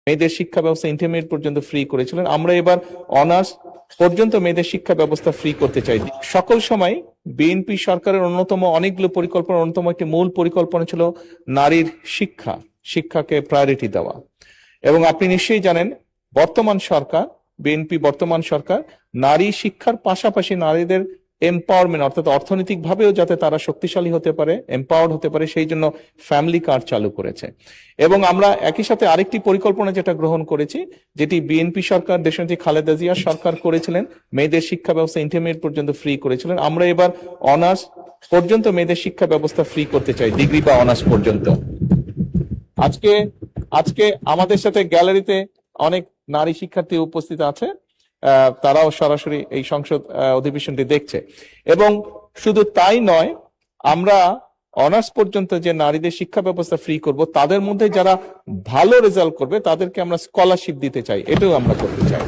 মেয়েদের শিক্ষা ব্যবস্থা ইন্টারমিডিয়েট পর্যন্ত ফ্রি করেছিলেন। আমরা এবার অনার্স পর্যন্ত মেয়েদের শিক্ষা ব্যবস্থা ফ্রি করতে চাই। সকল সময় বিএনপি সরকারের অন্যতম অনেকগুলো পরিকল্পনা, অন্যতম একটি মূল পরিকল্পনা ছিল নারীর শিক্ষাকে প্রায়োরিটি দেওয়া। এবং আপনি নিশ্চয়ই জানেন বিএনপি বর্তমান সরকার নারী শিক্ষার পাশাপাশি নারীদের এম্পাওয়ারমেন্ট অর্থাৎ অর্থনৈতিক ভাবেও যাতে তারা শক্তিশালী হতে পারে, এম্পাওয়ার্ড হতে পারে, সেই জন্য ফ্যামিলি কার্ড চালু করেছে। এবং আমরা একই সাথে আরেকটি পরিকল্পনা যেটা গ্রহণ করেছি, যেটি বিএনপি সরকার দেশনেত্রী খালেদা জিয়া সরকার করেছিলেন, মেয়েদের শিক্ষা ব্যবস্থা ইন্টারমিডিয়েট পর্যন্ত ফ্রি করেছিলেন। আমরা এবার অনার্স পর্যন্ত মেয়েদের শিক্ষা ব্যবস্থা ফ্রি করতে চাই, ডিগ্রি বা অনার্স পর্যন্ত। আজকে আমাদের সাথে গ্যালারিতে অনেক নারী শিক্ষার্থী উপস্থিত আছে, তারাও সরাসরি এই সংসদ অধিবেশনটি দেখছে। এবং শুধু তাই নয়, আমরা অনার্স পর্যন্ত যে নারীদের শিক্ষা ব্যবস্থা ফ্রি করব, তাদের মধ্যে যারা ভালো রেজাল্ট করবে তাদেরকে আমরা স্কলারশিপ দিতে চাই, এটাও আমরা করতে চাই।